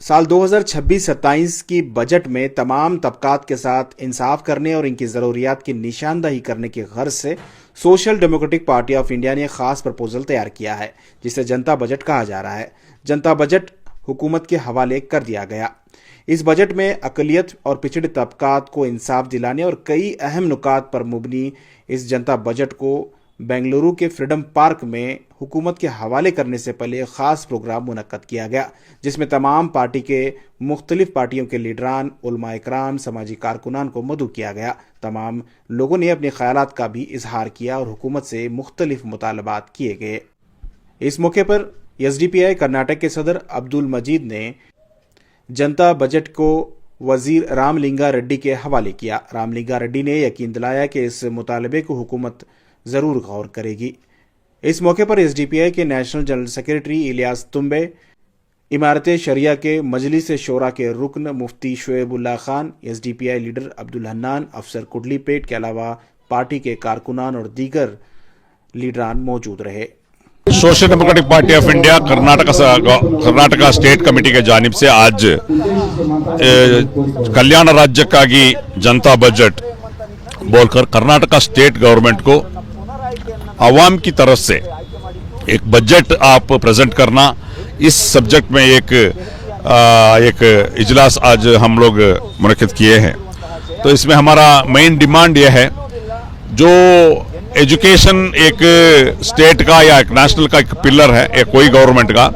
साल 2026-27 की बजट में तमाम तबकात के साथ इंसाफ करने और इनकी ज़रूरियात की निशानदही करने की गर्ज से social democratic party of India ने खास प्रपोजल तैयार किया है, जिसे जनता बजट कहा जा रहा है। जनता बजट हुकूमत के हवाले कर दिया गया। इस बजट में अकलियत और पिछड़े तबकात को इंसाफ दिलाने और कई अहम नुकात पर मुबनी इस जनता बजट को बेंगलुरु के फ्रीडम पार्क में हुकूमत के हवाले करने से पहले एक खास प्रोग्राम मुनक्कद किया गया, जिसमें तमाम पार्टी के मुख्तलिफ पार्टियों के लीडरान, उलमा इकराम, समाजी कारकुनान को मदऊ किया गया। तमाम लोगों ने अपने ख्यालात का भी इजहार किया और हुकूमत से मुख्तलिफ मुतालबात किए गए। इस मौके पर एसडीपीआई कर्नाटक के सदर अब्दुल मजीद ने जनता बजट को वजीर रामलिंगा रेड्डी के हवाले किया। रामलिंगा रेड्डी ने यकीन दिलाया कि इस मुतालबे को हुकूमत जरूर गौर करेगी। इस मौके पर एसडीपीआई के नेशनल जनरल सेक्रेटरी इलियास तुम्बे, इमारत शरिया के मजलिस शोरा के रुकन मुफ्ती शुएबुल्लाह खान, एसडीपीआई लीडर अब्दुल हन्नान, अफसर कुडलीपेट के अलावा पार्टी के कारकुनान और दीगर लीडरान मौजूद रहे। Social democratic party of India Karnataka state committee के जानिब से आज कल्याण राज्य का जनता बजट बोलकर कर्नाटका स्टेट गवर्नमेंट को आवाम की तरफ से एक बजट आप प्रेजेंट करना, इस सब्जेक्ट में एक इजलास आज हम लोग मुनक्किद किए हैं। तो इसमें हमारा मेन डिमांड यह है, जो एजुकेशन एक स्टेट का या एक नेशनल का एक पिलर है, एक कोई गवर्नमेंट का,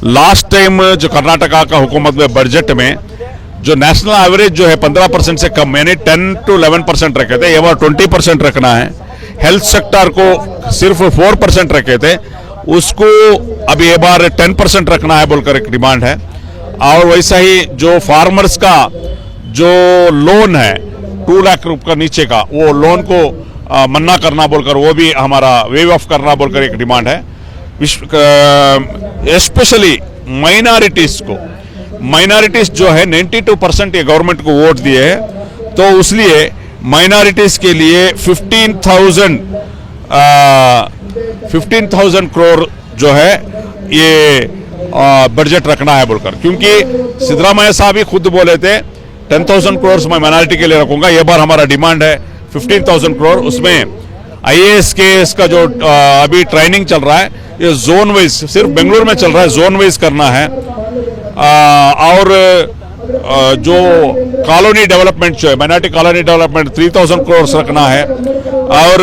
लास्ट टाइम जो कर्नाटका का हुकूमत में बजट में जो नेशनल एवरेज जो है 15% से कम, यानी 10 to 11% रखे थे, ये बार 20% रखना है। हेल्थ सेक्टर को सिर्फ 4% रखे थे, उसको अब ये बार 10% रखना है बोलकर एक डिमांड है। और वैसा ही जो फार्मर्स का जो लोन है 2 लाख रुपये का नीचे का, वो लोन को मन्ना करना बोलकर, वो भी हमारा वेव ऑफ करना बोलकर एक डिमांड है। स्पेशली माइनॉरिटीज जो है 92% ये गवर्नमेंट को वोट दिए हैं, तो इसलिए माइनॉरिटीज के लिए 15,000 करोड़ जो है ये बजट रखना है बोलकर, क्योंकि सिद्धरामैया साहब ही खुद बोले थे 10,000 करोड़ मैं माइनॉरिटी के लिए रखूंगा। ये बार हमारा डिमांड है 15,000 करोड़। उसमें आईएएस केएस का जो अभी ट्रेनिंग चल रहा है, ये जोन वाइज, सिर्फ बेंगलुरु में चल रहा है, जोन वाइज करना है। और जो कॉलोनी डेवलपमेंट जो है, माइनॉरिटी कॉलोनी डेवलपमेंट 3,000 करोड़ रखना है। और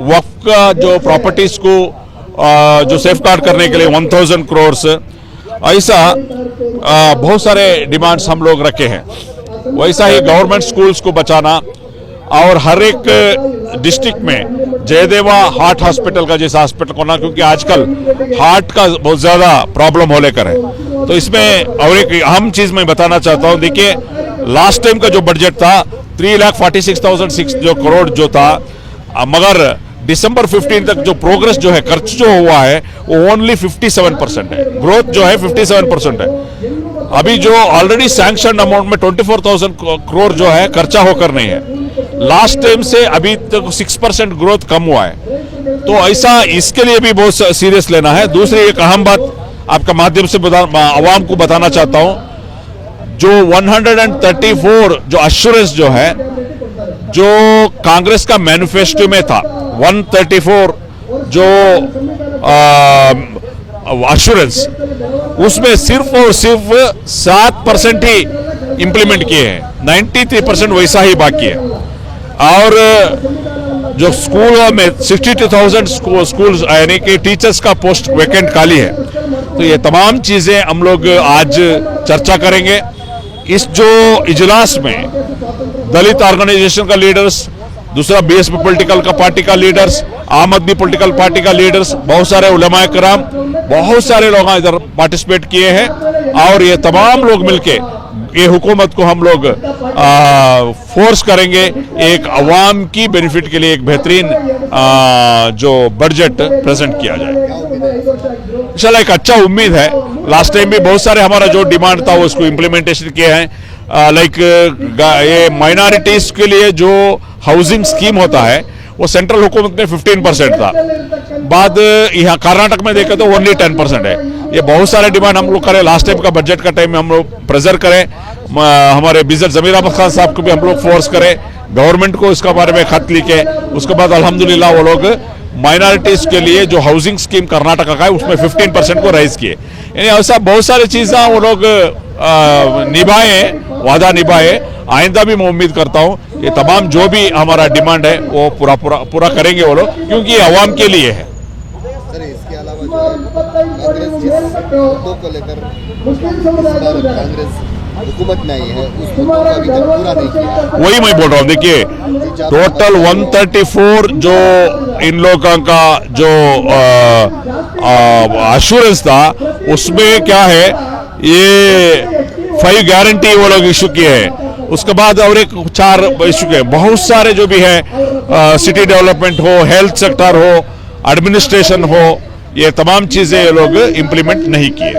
वक्फ का जो प्रॉपर्टीज को जो सेफ गार्ड करने के लिए 1,000 करोड़, ऐसा बहुत सारे डिमांड्स हम लोग रखे हैं। वैसा ही गवर्नमेंट स्कूल्स को बचाना और हर एक डिस्ट्रिक्ट में जयदेवा हार्ट हॉस्पिटल का जैसा हॉस्पिटल होना, क्योंकि आजकल हार्ट का बहुत ज्यादा प्रॉब्लम हो लेकर है। तो इसमें और एक अहम चीज मैं बताना चाहता हूं, देखिए लास्ट टाइम का जो बजट था 3,46,006 जो करोड़ जो था, मगर दिसंबर 15 तक जो प्रोग्रेस जो है, खर्च जो हुआ है वो ओनली 57% है, ग्रोथ जो है 57% है। अभी जो ऑलरेडी सैंक्शन अमाउंट में 24,000 करोड़ जो है खर्चा होकर नहीं है। लास्ट टाइम से अभी तक 6% ग्रोथ कम हुआ है। तो ऐसा इसके लिए भी बहुत सीरियस लेना है। दूसरी एक अहम बात आपका माध्यम से आवाम को बताना चाहता हूं, जो 134 जो अश्योरेंस जो है, जो कांग्रेस का मैनिफेस्टो में था, 134 जो अश्योरेंस, उसमें सिर्फ और सिर्फ 7% ही इंप्लीमेंट किए हैं, 93% वैसा ही बाकी है। और जो स्कूलों में 62,000 स्कूल्स यानी कि टीचर्स का पोस्ट वैकेंट खाली है। तो ये तमाम चीजें हम लोग आज चर्चा करेंगे। इस जो इजलास में दलित ऑर्गेनाइजेशन का लीडर्स, दूसरा बीएसपी पॉलिटिकल का पार्टी का लीडर्स, आम आदमी पॉलिटिकल पार्टी का लीडर्स, बहुत सारे उलमा कराम, बहुत सारे लोग इधर पार्टिसिपेट किए हैं। और ये तमाम लोग मिलके ये हुकूमत को हम लोग फोर्स करेंगे एक अवाम की बेनिफिट के लिए एक बेहतरीन जो बजट प्रेजेंट किया जाए। इंशाल्लाह एक अच्छा उम्मीद है। लास्ट टाइम भी बहुत सारे हमारा जो डिमांड था वो उसको इम्प्लीमेंटेशन किए हैं। लाइक ये माइनॉरिटीज के लिए जो हाउसिंग स्कीम होता है वो सेंट्रल हुकूमत में 15% था, बाद यहाँ कर्नाटक में देखे तो ओनली 10% है। ये बहुत सारे डिमांड हम लोग करें। लास्ट टाइम का बजट का टाइम में हम लोग प्रेजर करें, हमारे बिजर जमीर अहमद खान साहब को भी हम लोग फोर्स करें, गवर्नमेंट को इसका बारे में खत लिखे। उसके बाद अल्हम्दुलिल्लाह वो लोग माइनॉरिटीज के लिए जो हाउसिंग स्कीम कर्नाटका का है उसमें 15% को राइज किए। यानी ऐसा बहुत सारी चीज़ें वो लोग निभाए, वादा निभाए। आइंदा भी मैं उम्मीद करता हूँ ये तमाम जो भी हमारा डिमांड है वो पूरा करेंगे वो लोग, क्योंकि ये आवाम के लिए है। सर, इसके अलावा जो है कांग्रेस जिस मुद्दों को लेकर कांग्रेस हुकूमत में आई है उस मुद्दों को अभी तक पूरा नहीं किया, वही मैं बोल रहा हूँ। देखिए टोटल 134 जो इन लोगों का जो एश्योरेंस था उसमें क्या है, ये 5 गारंटी वो लोग इशू किए हैं। उसके बाद और एक 4 इशू किए। बहुत सारे जो भी है सिटी डेवलपमेंट हो, हेल्थ सेक्टर हो, एडमिनिस्ट्रेशन हो, ये तमाम चीजें ये लोग इम्प्लीमेंट नहीं किए।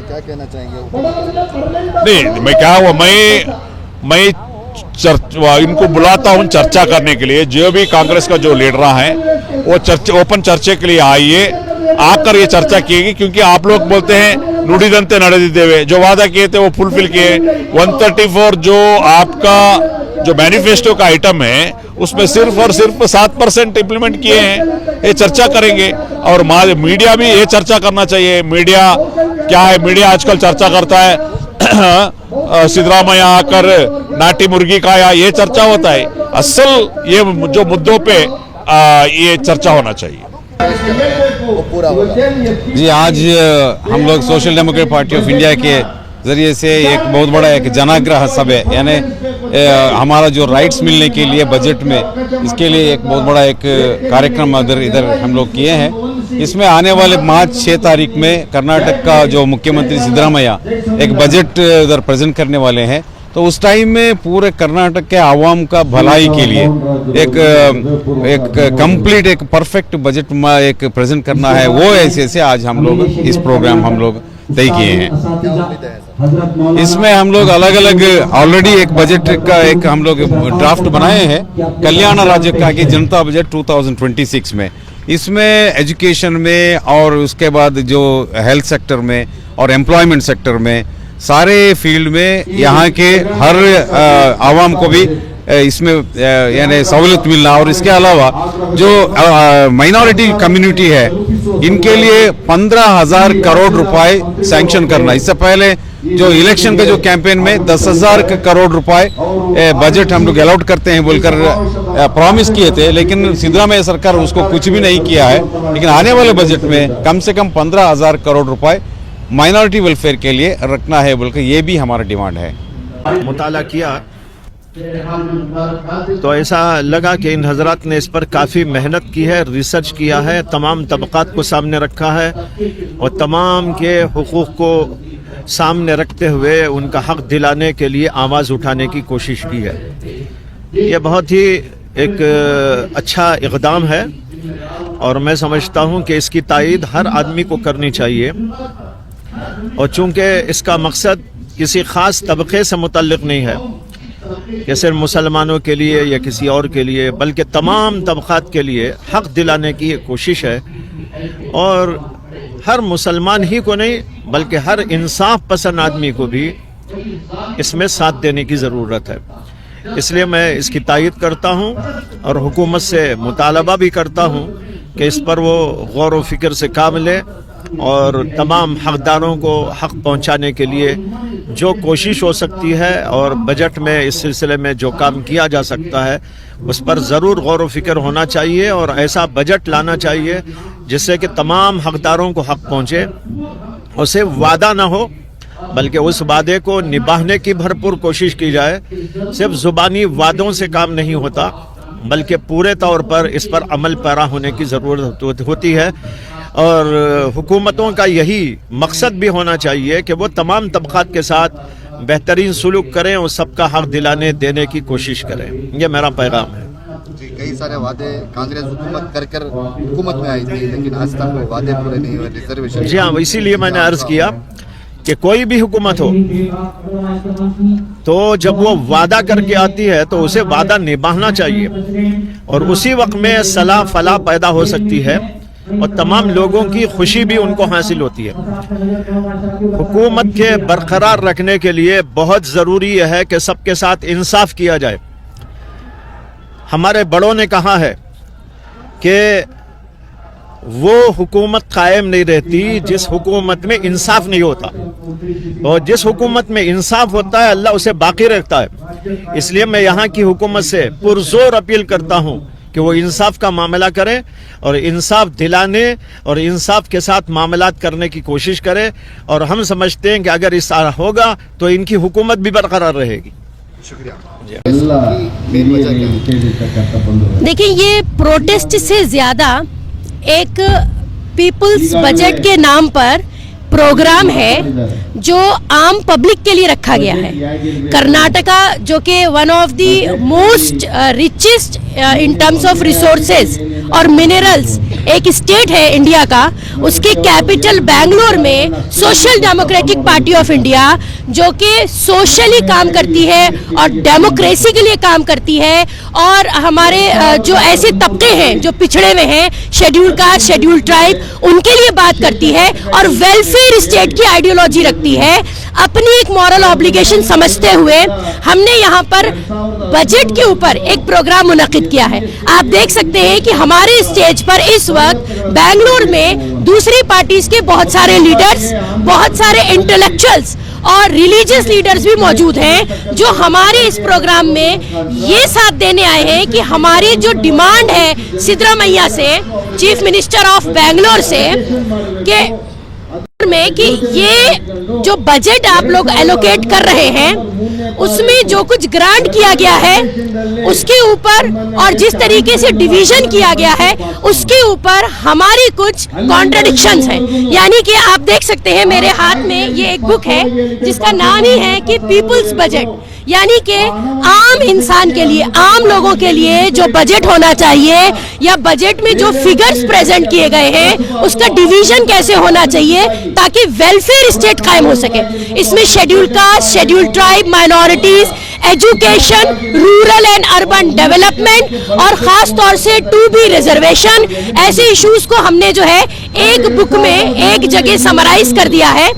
क्या कहना चाहेंगे? नहीं, मैं क्या हुआ, मैं इनको बुलाता हूं चर्चा करने के लिए। जो भी कांग्रेस का जो लीडर है वो ओपन चर्चा के लिए आइए, आकर ये चर्चा किएगी, क्योंकि आप लोग बोलते हैं नुडिदंते नड़दिदेवे, जो वादा किए थे वो फुलफिल किए। 134 जो आपका जो मैनिफेस्टो का आइटम है उसमें सिर्फ और सिर्फ 7% इम्प्लीमेंट किए हैं। ये चर्चा करेंगे और मीडिया भी ये चर्चा करना चाहिए। मीडिया क्या है, मीडिया आजकल चर्चा करता है सिद्धरामैया आकर नाटी मुर्गी खाया, ये चर्चा होता है। असल ये जो मुद्दों पे ये चर्चा होना चाहिए। वो पूरा होगा। जी, आज हम लोग social democratic party of India के ज़रिए से एक बहुत बड़ा एक जनाग्रह सभा है, यानी हमारा जो राइट्स मिलने के लिए बजट में, इसके लिए एक बहुत बड़ा एक कार्यक्रम इधर हम लोग किए हैं। इसमें आने वाले मार्च 6 तारीख में कर्नाटक का जो मुख्यमंत्री सिद्धरामैया एक बजट इधर प्रेजेंट करने वाले हैं। तो उस टाइम में पूरे कर्नाटक के आवाम का भलाई के लिए एक कंप्लीट एक परफेक्ट बजट में एक प्रेजेंट करना है। वो ऐसे आज हम लोग इस प्रोग्राम हम लोग तय किए हैं। इसमें हम लोग अलग अलग ऑलरेडी एक बजट का एक हम लोग ड्राफ्ट बनाए हैं कल्याण राज्य का की जनता बजट 2026 में। इसमें एजुकेशन में और उसके बाद जो हेल्थ सेक्टर में और एम्प्लॉयमेंट सेक्टर में सारे फील्ड में यहाँ के हर आवाम को भी इसमें यानी सहूलियत मिलना, और इसके अलावा जो माइनॉरिटी कम्युनिटी है इनके लिए 15,000 करोड़ रुपए सैंक्शन करना। इससे पहले जो इलेक्शन का जो कैंपेन में 10,000 करोड़ रुपए बजट हम लोग अलॉट करते हैं बोलकर प्रॉमिस किए थे, लेकिन सिद्धरामैया सरकार उसको कुछ भी नहीं किया है। लेकिन आने वाले बजट में कम से कम 15,000 करोड़ रुपए माइनॉरिटी वेलफेयर के लिए रखना है बोलकर ये भी हमारा डिमांड है। मुताला किया तो ऐसा लगा कि इन हजरात ने इस पर काफ़ी मेहनत की है, रिसर्च किया है, तमाम तबकात को सामने रखा है और तमाम के हुकूक को सामने रखते हुए उनका हक दिलाने के लिए आवाज़ उठाने की कोशिश की है। ये बहुत ही एक अच्छा इक़दाम है और मैं समझता हूँ कि इसकी तायीद हर आदमी को करनी चाहिए। और चूँकि इसका मकसद किसी ख़ास तबके से मुतल्लिक़ नहीं है कि सिर्फ मुसलमानों के लिए या किसी और के लिए, बल्कि तमाम तबक़ात के लिए हक़ दिलाने की कोशिश है। और हर मुसलमान ही को नहीं बल्कि हर इंसाफ पसंद आदमी को भी इसमें साथ देने की ज़रूरत है। इसलिए मैं इसकी तायीद करता हूँ और हुकूमत से मुतालबा भी करता हूँ कि इस पर वो गौर व फिक्र से काम ले और तमाम हकदारों को हक़ पहुँचाने के लिए जो कोशिश हो सकती है और बजट में इस सिलसिले में जो काम किया जा सकता है उस पर ज़रूर गौर व फिक्र होना चाहिए और ऐसा बजट लाना चाहिए जिससे कि तमाम हकदारों को हक़ पहुँचे। उसे वादा ना हो बल्कि उस वादे को निभाने की भरपूर कोशिश की जाए। सिर्फ ज़ुबानी वादों से काम नहीं होता बल्कि पूरे तौर पर इस पर अमल पैरा होने की ज़रूरत होती है। और हुकूमतों का यही मकसद भी होना चाहिए कि वो तमाम तबक़ात के साथ बेहतरीन सलूक करें और सबका हक़ दिलाने देने की कोशिश करें। ये मेरा पैगाम है। जी, कई सारे वादे कांग्रेस हुकूमत कर हुकूमत में आई थी लेकिन आज तक वो वादे पूरे नहीं हुए। रिजर्वेशन, जी हाँ, इसीलिए मैंने अर्ज़ किया कि कोई भी हुकूमत हो तो जब वो वादा करके आती है तो उसे वादा निभाना चाहिए और उसी वक्त में सलाह फलाह पैदा हो सकती है और तमाम लोगों की खुशी भी उनको हासिल होती है। हुकूमत के बरकरार रखने के लिए बहुत ज़रूरी है कि सबके साथ इंसाफ किया जाए। हमारे बड़ों ने कहा है कि वो हुकूमत कायम नहीं रहती जिस हुकूमत में इंसाफ नहीं होता, और जिस हुकूमत में इंसाफ होता है अल्लाह उसे बाकी रखता है। इसलिए मैं यहाँ की हुकूमत से पुरजोर अपील करता हूँ कि वो इंसाफ का मामला करें और इंसाफ दिलाने और इंसाफ के साथ मामलात करने की कोशिश करें, और हम समझते हैं कि अगर इस तरह होगा तो इनकी हुकूमत भी बरकरार रहेगी। देखिए, ये प्रोटेस्ट से ज्यादा एक पीपुल्स बजट के नाम पर प्रोग्राम है जो आम पब्लिक के लिए रखा गया है। कर्नाटका जो कि one of the most richest in terms of resources और मिनरल्स एक स्टेट है इंडिया का, उसके कैपिटल बेंगलोर में social democratic party of India जो कि सोशली काम करती है और डेमोक्रेसी के लिए काम करती है, और हमारे जो ऐसे तबके हैं जो पिछड़े हुए हैं, शेड्यूल कास्ट, शेड्यूल ट्राइब, उनके लिए बात करती है और वेलफेयर स्टेट की आइडियोलॉजी रखती है। अपनी एक मॉरल ऑब्लिगेशन समझते हुए हमने यहाँ पर बजट के ऊपर एक प्रोग्राम मुनक्किद किया है। आप देख सकते हैं कि हमारे स्टेज पर इस वक्त बेंगलुरु में दूसरी पार्टीज के बहुत सारे लीडर्स, बहुत सारे इंटेलेक्चुअल्स और रिलीजियस लीडर्स भी मौजूद हैं जो हमारे इस प्रोग्राम में ये साथ देने आए हैं कि हमारी जो डिमांड है सिद्धरामैया से, चीफ मिनिस्टर ऑफ बेंगलोर से, कि में कि ये जो बजट आप लोग एलोकेट कर रहे हैं उसमें जो कुछ ग्रांट किया गया है उसके ऊपर और जिस तरीके से डिवीजन किया गया है उसके ऊपर हमारी कुछ कॉन्ट्रडिक्शंस हैं। यानी कि आप देख सकते हैं मेरे हाथ में ये एक बुक है जिसका नाम ही है कि पीपुल्स बजट, यानी कि आम इंसान के लिए, आम लोगों के लिए जो बजट होना चाहिए या बजट में जो फिगर्स प्रेजेंट किए गए हैं उसका डिवीजन कैसे होना चाहिए ताकि वेलफेयर स्टेट कायम हो सके। इसमें schedule caste, schedule tribe, minorities, education, rural and urban development और खास तौर से 2B रिजर्वेशन, ऐसे इश्यूज को हमने जो है एक बुक में एक जगह समराइज कर दिया है।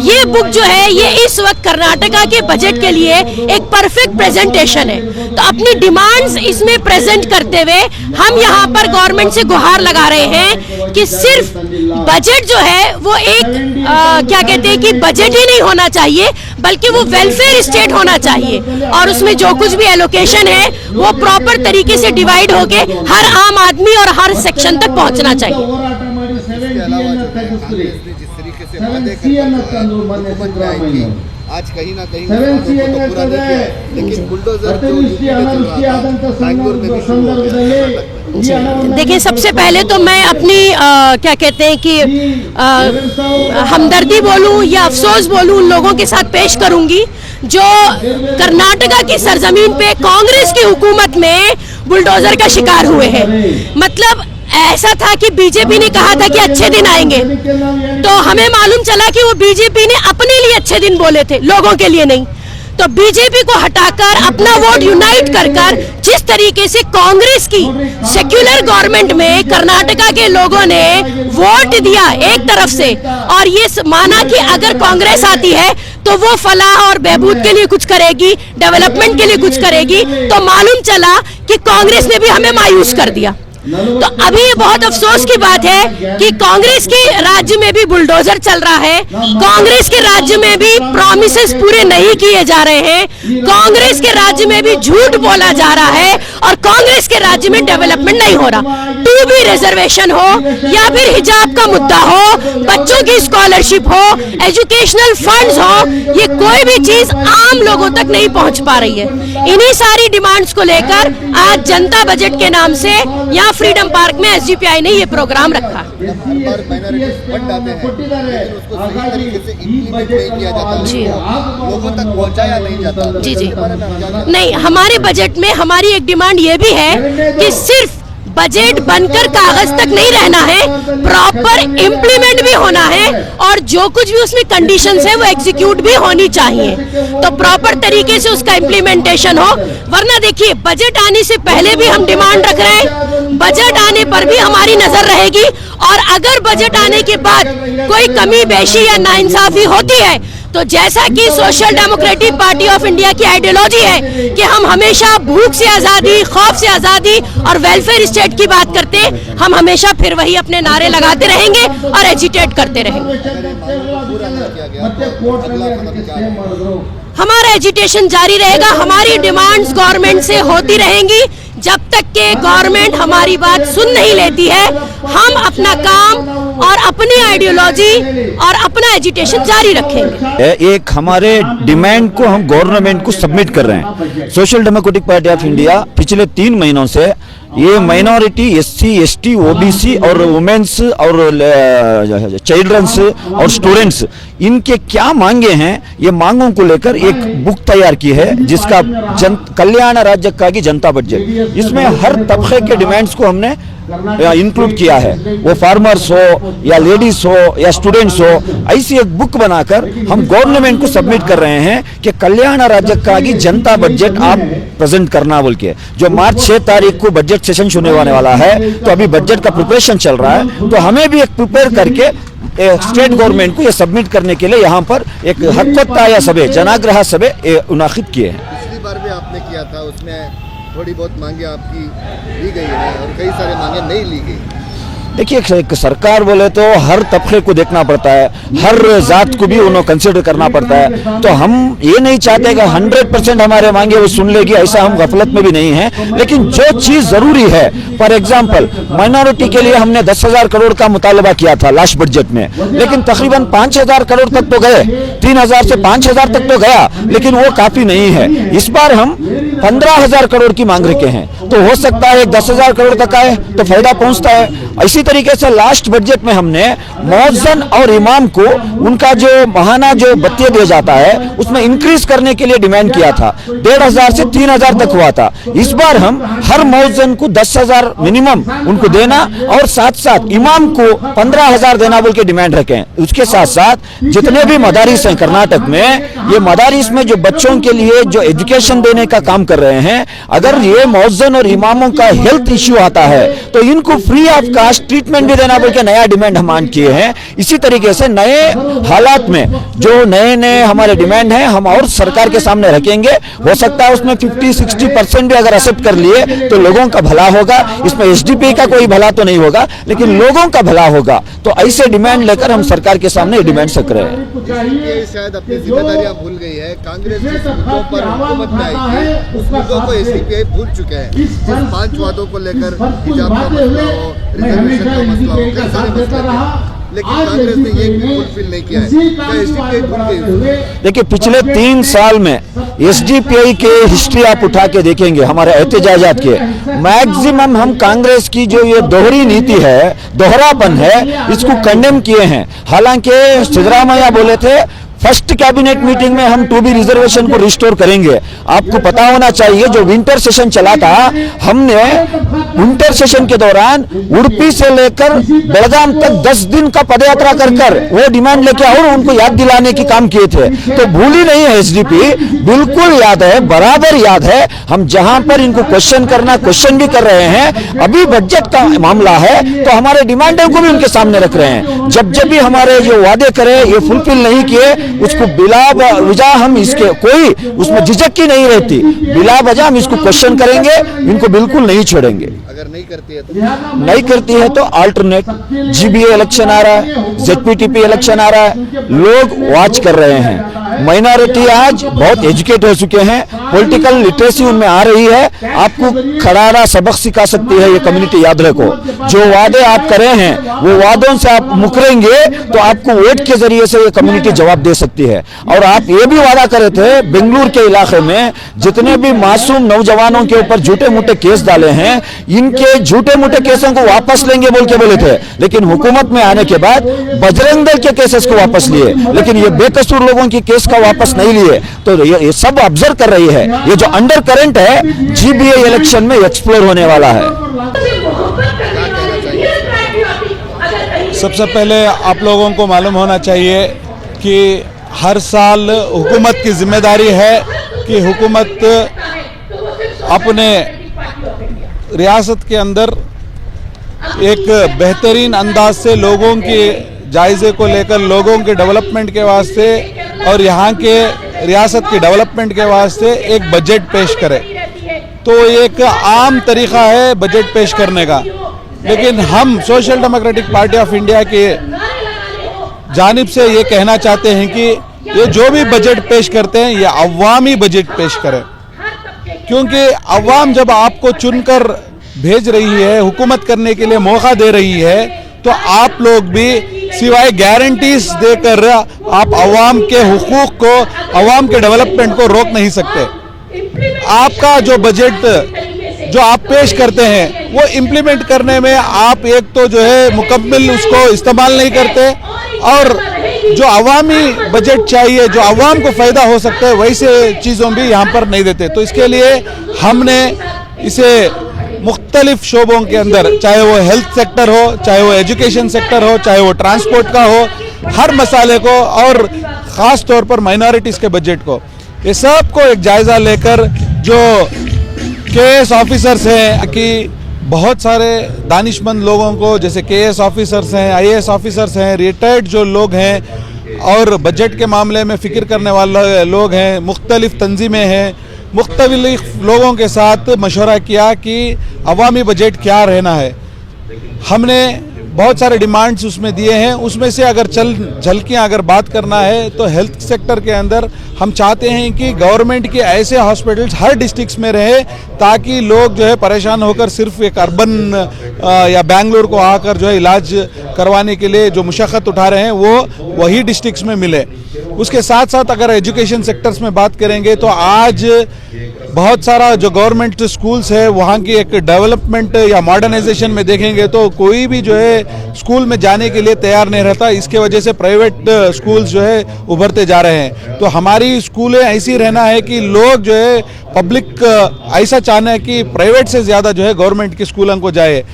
ये बुक जो है ये इस वक्त कर्नाटका के बजट के लिए एक परफेक्ट प्रेजेंटेशन है। तो अपनी डिमांड्स इसमें प्रेजेंट करते हुए हम यहाँ पर गवर्नमेंट से गुहार लगा रहे हैं कि सिर्फ बजट जो है वो एक क्या कहते हैं कि बजट ही नहीं होना चाहिए बल्कि वो वेलफेयर स्टेट होना चाहिए, और उसमें जो कुछ भी एलोकेशन है वो प्रॉपर तरीके से डिवाइड होके हर आम आदमी और हर सेक्शन तक पहुंचना चाहिए। इसके अलावा जो है कांग्रेस ने जिस तरीके से वादे करके हुकूमत में आई थी, आज कहीं ना कहीं तो पूरा नहीं किया है, लेकिन बुलडोजर जो यूपी में चल रहा था बैंगलोर में भी शुरू हो गया। देखिए, सबसे पहले तो मैं अपनी क्या कहते हैं कि हमदर्दी बोलूं या अफसोस बोलूं उन लोगों के साथ पेश करूंगी जो कर्नाटका की सरजमीन पे कांग्रेस की हुकूमत में बुलडोजर का शिकार हुए हैं। मतलब ऐसा था कि बीजेपी ने कहा था कि अच्छे दिन आएंगे, तो हमें मालूम चला कि वो बीजेपी ने अपने लिए अच्छे दिन बोले थे, लोगों के लिए नहीं। तो बीजेपी को हटाकर अपना वोट यूनाइट कर जिस तरीके से कांग्रेस की सेक्युलर गवर्नमेंट में कर्नाटका के लोगों ने वोट दिया एक तरफ से, और ये माना कि अगर कांग्रेस आती है तो वो फलाह और बहबूद के लिए कुछ करेगी, डेवलपमेंट के लिए कुछ करेगी, तो मालूम चला कि कांग्रेस ने भी हमें मायूस कर दिया। तो अभी ये बहुत अफसोस की बात है कि कांग्रेस के राज्य में भी बुलडोजर चल रहा है, कांग्रेस के राज्य में भी प्रॉमिसेस पूरे नहीं किए जा रहे हैं, कांग्रेस के राज्य में भी झूठ बोला जा रहा है और कांग्रेस के राज्य में डेवलपमेंट नहीं हो रहा। 2B रिजर्वेशन हो या फिर हिजाब का मुद्दा हो, बच्चों की स्कॉलरशिप हो, एजुकेशनल फंड्स हो, ये कोई भी चीज आम लोगों तक नहीं पहुंच पा रही है। इन्हीं सारी डिमांड्स को लेकर आज जनता बजट के नाम से यहाँ फ्रीडम पार्क में SDPI ने ये प्रोग्राम रखा। लोगों तक पहुंचाया नहीं जाता। जी जी, नहीं, हमारे बजट में हमारी एक डिमांड ये भी है कि सिर्फ बजट बनकर कागज तक नहीं रहना है, प्रॉपर इम्प्लीमेंट भी होना है, और जो कुछ भी उसमें कंडीशंस है वो एग्जीक्यूट भी होनी चाहिए, तो प्रॉपर तरीके से उसका इम्प्लीमेंटेशन हो। वरना देखिए, बजट आने से पहले भी हम डिमांड रख रहे हैं, बजट आने पर भी हमारी नजर रहेगी, और अगर बजट आने के बाद कोई कमी बेशी या नाइंसाफी होती है तो जैसा कि social democratic party of India की आइडियोलॉजी है कि हम हमेशा भूख से आज़ादी, खौफ से आज़ादी और वेलफेयर स्टेट की बात करते हैं, हम हमेशा फिर वही अपने नारे लगाते रहेंगे और एजिटेट करते रहेंगे। हमारा एजिटेशन जारी रहेगा, हमारी डिमांड्स गवर्नमेंट से होती रहेंगी जब तक के गवर्नमेंट हमारी बात सुन नहीं लेती है। हम अपना काम और अपनी आइडियोलॉजी और अपना एजिटेशन जारी रखेंगे। एक हमारे डिमांड को हम गवर्नमेंट को सबमिट कर रहे हैं। Social democratic party of India पिछले 3 महीनों से ये माइनॉरिटी, SC, ST, OBC और वुमेन्स और चिल्ड्रंस और स्टूडेंट्स, इनके क्या मांगे हैं, ये मांगों को लेकर एक बुक तैयार की है जिसका कल्याण राज्य का की जनता बजट, इसमें हर तबके के डिमांड्स को हमने इंक्लूड किया है। वो फार्मर्स हो या लेडीज हो या स्टूडेंट्स हो, ऐसी एक बुक बनाकर हम गवर्नमेंट को सबमिट कर रहे हैं कि कल्याण राज्य का की जनता बजट आप प्रेजेंट करना बोल के। जो मार्च 6 तारीख को बजट सेशन होने वाला है, तो अभी बजट का प्रिपरेशन चल रहा है, तो हमें भी एक प्रिपेयर करके स्टेट गवर्नमेंट को ये सबमिट करने के लिए यहाँ पर एक हक्कोत्ताया सभे, जनाग्रह सभे मुनाकिद किए हैं। पिछली बार भी आपने किया था, उसमें थोड़ी बहुत मांगे आपकी ली गई है और कई सारे मांगे नहीं ली गई। देखिए, एक सरकार बोले तो हर तबके को देखना पड़ता है, हर जात को भी उन्हें कंसिडर करना पड़ता है। तो हम ये नहीं चाहते कि 100% हमारे मांगे वो सुन लेगी, ऐसा हम गफलत में भी नहीं है। लेकिन जो चीज जरूरी है, फॉर एग्जांपल माइनॉरिटी के लिए हमने 10,000 करोड़ का मुतालबा किया था लास्ट बजट में, लेकिन तकरीबन 5,000 करोड़ तक तो गए, 3,000 से 5,000 तक तो गया, लेकिन वो काफी नहीं है। इस बार हम 15,000 करोड़ की मांग रखे हैं, तो हो सकता है 10,000 करोड़ तक आए तो फायदा पहुंचता है। इसी तरीके से लास्ट बजट में हमने मौज़न और इमाम को उनका जो महाना जो भत्ते दिया जाता है उसमें इंक्रीज करने के लिए डिमांड किया था, 1,500 से 3,000 तक हुआ था। इस बार हम हर मौज़न को 10,000 मिनिमम उनको देना और साथ साथ इमाम को 15,000 देना बोल के डिमांड रखें। उसके साथ साथ जितने भी मदारिस हैं कर्नाटक में, ये मदारिस में जो बच्चों के लिए जो एजुकेशन देने का काम कर रहे हैं, अगर ये मौज़न और इमामों का हेल्थ इश्यू आता है तो इनको फ्री ऑफ कास्ट ट्रीटमेंट भी देना बोल के नया डिमांड हम मान किए हैं। इसी तरीके से नए हालात में जो नए हमारे डिमांड हैं हम और सरकार के सामने रखेंगे। हो सकता है उसमें 50-60% भी अगर एक्सेप्ट कर लिए तो लोगों का भला होगा, इसमें SDP का कोई भला तो नहीं होगा, लेकिन लोगों का भला होगा। तो ऐसे डिमांड लेकर हम सरकार के सामने ये डिमांड रख रहे हैं। शायद अपनी जिम्मेदारियां भूल गई है, कांग्रेस जिस मुद्दों पर हुकूमत में आई थी उस मुद्दों को SDPI भूल चुके हैं। जिस 5 वादों को लेकर हिजाब का मसला हो, रिजर्वेशन का मसला हो, कई सारे मसले थे, लेकिन कांग्रेस ने ये भी फुलफिल नहीं किया है। क्या SDPI भूल गई? देखिए, पिछले 3 साल में SDPI के हिस्ट्री आप उठा के देखेंगे, हमारे एहतजाजात के मैक्सिमम हम कांग्रेस की जो ये दोहरी नीति है, दोहरापन है, इसको कंडेम किए हैं। हालांकि सिद्धरामैया बोले थे फर्स्ट कैबिनेट मीटिंग में हम 2B रिजर्वेशन को रिस्टोर करेंगे। आपको पता होना चाहिए जो विंटर सेशन चला था, हमने विंटर सेशन के दौरान उड़पी से लेकर बेलगाम तक 10 दिन का पदयात्रा कर वो डिमांड लेके और उनको याद दिलाने की काम किए थे। तो भूली नहीं है SDP, बिल्कुल याद है, बराबर याद है। हम जहां पर इनको क्वेश्चन करना क्वेश्चन भी कर रहे हैं। अभी बजट का मामला है तो हमारे डिमांडों को भी उनके सामने रख रहे हैं। जब भी हमारे जो वादे करे ये फुलफिल नहीं किए, उसको बिला वजह हम इसके कोई उसमें झिझक की नहीं रहती, बिला वजह हम इसको क्वेश्चन करेंगे, इनको बिल्कुल नहीं छोड़ेंगे। अगर नहीं करती है तो अल्टरनेट GBA इलेक्शन आ रहा है, ZPTP इलेक्शन आ रहा है, लोग वॉच कर रहे हैं। माइनॉरिटी आज बहुत एजुकेट हो चुके हैं, पॉलिटिकल लिटरेसी उनमें आ रही है। आपको खड़ा सबक सिखा सकती है ये कम्युनिटी, याद रखो। जो वादे आप करे हैं वो वादों से आप मुकरेंगे तो आपको वोट के जरिए से ये कम्युनिटी जवाब दे सकती है। और आप ये भी वादा करे थे बेंगलुरु के इलाके में जितने भी मासूम नौजवानों के ऊपर झूठे मूठे केस डाले हैं, इनके झूठे मूठे केसों को वापस लेंगे बोल के बोले थे, लेकिन हुकूमत में आने के बाद बजरंग दल के केसेस को वापस लिए, लेकिन ये बेकसूर लोगों की केस का वापस नहीं लिए। तो ये सब ऑब्जर्व कर रही है। ये जो अंडर करंट है GBA इलेक्शन में एक्सप्लोर होने वाला है। सबसे पहले आप लोगों को मालूम होना चाहिए कि हर साल हुकूमत की जिम्मेदारी है कि हुकूमत अपने रियासत के अंदर एक बेहतरीन अंदाज से लोगों के जायजे को लेकर, लोगों के डेवलपमेंट के वास्ते और यहाँ के रियासत की डेवलपमेंट के वास्ते एक बजट पेश करे। तो एक आम तरीका है बजट पेश करने का, लेकिन हम social democratic party of India के जानिब से ये कहना चाहते हैं कि ये जो भी बजट पेश करते हैं ये अवामी बजट पेश करें, क्योंकि अवाम जब आपको चुनकर भेज रही है, हुकूमत करने के लिए मौका दे रही है, तो आप लोग भी सिवाय गारंटीज देकर आप अवाम के हुकूक को, अवाम के डेवलपमेंट को रोक नहीं सकते। आपका जो बजट जो आप पेश करते हैं वो इम्प्लीमेंट करने में आप एक तो जो है मुकम्मल उसको इस्तेमाल नहीं करते, और जो अवामी बजट चाहिए, जो अवाम को फ़ायदा हो सकता है, वैसे चीज़ों भी यहाँ पर नहीं देते। तो इसके लिए हमने इसे मुख्तलिफ शोबों के अंदर, चाहे वो हेल्थ सेक्टर हो, चाहे वो एजुकेशन सेक्टर हो, चाहे वो ट्रांसपोर्ट का हो, हर मसाले को और ख़ास तौर पर माइनॉरिटीज़ के बजट को, ये सब को एक जायज़ा लेकर जो केएस ऑफिसर्स हैं कि बहुत सारे दानिशमंद लोगों को, जैसे केएस ऑफिसर्स हैं, आईएएस ऑफिसर्स हैं, रिटायर्ड जो लोग हैं और बजट के मामले में फ़िक्र करने वाले लोग हैं, मुख्तलिफ तंजीमें हैं, मुख्तलिफ लोगों के साथ मशवरा किया कि अवामी बजट क्या रहना है। हमने बहुत सारे डिमांड्स उसमें दिए हैं। उसमें से अगर झलकियाँ अगर बात करना है तो हेल्थ सेक्टर के अंदर हम चाहते हैं कि गवर्नमेंट के ऐसे हॉस्पिटल्स हर डिस्ट्रिक्ट्स में रहे, ताकि लोग जो है परेशान होकर सिर्फ एक अर्बन या बेंगलुरु को आकर जो है इलाज करवाने के लिए जो मुशक्क़त उठा रहे हैं वो वही डिस्ट्रिक्ट्स में मिले। उसके साथ साथ अगर एजुकेशन सेक्टर्स में बात करेंगे तो आज बहुत सारा जो गवर्नमेंट स्कूल्स है वहाँ की एक डेवलपमेंट या मॉडर्नाइजेशन में देखेंगे तो कोई भी जो है स्कूल में जाने के लिए तैयार नहीं रहता। इसके वजह से प्राइवेट स्कूल्स जो है उभरते जा रहे हैं। तो हमारी स्कूलें ऐसी रहना है कि लोग जो है पब्लिक ऐसा चाहना है कि प्राइवेट से ज़्यादा जो है गवर्नमेंट के स्कूलों को जाए।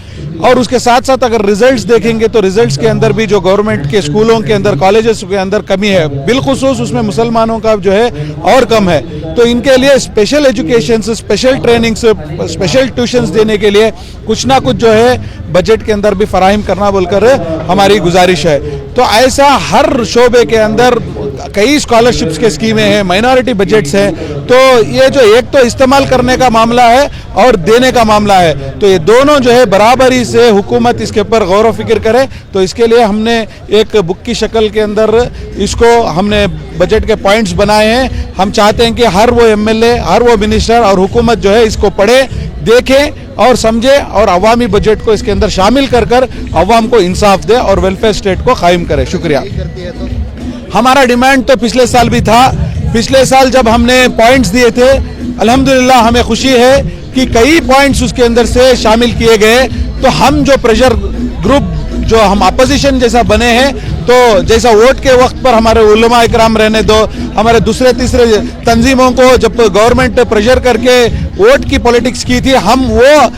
और उसके साथ साथ अगर रिजल्ट्स देखेंगे तो रिजल्ट्स के अंदर भी जो गवर्नमेंट के स्कूलों के अंदर, कॉलेजेस के अंदर कमी है, बिलखुसूस उसमें मुसलमानों का जो है और कम है। तो इनके लिए special education, special training, special tuitions देने के लिए कुछ ना कुछ जो है बजट के अंदर भी फराहिम करना बोलकर हमारी गुजारिश है। तो ऐसा हर शोबे के अंदर कई स्कॉलरशिप्स के स्कीमें हैं, माइनॉरिटी बजट्स हैं। तो ये जो एक तो इस्तेमाल करने का मामला है और देने का मामला है, तो ये दोनों जो है बराबरी से हुकूमत इसके ऊपर गौर व फिक्र करे। तो इसके लिए हमने एक बुक की शक्ल के अंदर इसको हमने बजट के पॉइंट्स बनाए हैं। हम चाहते हैं कि हर वो एमएलए, हर वो मिनिस्टर और हुकूमत जो है इसको पढ़े, देखे और समझे और अवामी बजट को इसके अंदर शामिल कर कर अवाम को इंसाफ दे और वेलफेयर स्टेट को कायम करे। शुक्रिया। हमारा डिमांड तो पिछले साल भी था। पिछले साल जब हमने पॉइंट्स दिए थे, अल्हम्दुलिल्लाह हमें खुशी है कि कई पॉइंट्स उसके अंदर से शामिल किए गए। तो हम जो प्रेशर ग्रुप, जो हम अपोजिशन जैसा बने हैं, तो जैसा वोट के वक्त पर हमारे उलमा इकराम रहने दो, हमारे दूसरे तीसरे तंजीमों को जब गवर्नमेंट प्रेशर करके वोट की पॉलिटिक्स की थी, हम वो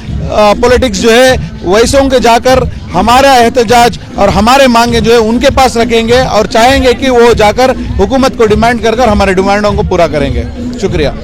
पॉलिटिक्स जो है वैसों के जाकर हमारा एहतजाज और हमारे मांगे जो है उनके पास रखेंगे और चाहेंगे कि वो जाकर हुकूमत को डिमांड कर हमारे डिमांडों को पूरा करेंगे। शुक्रिया।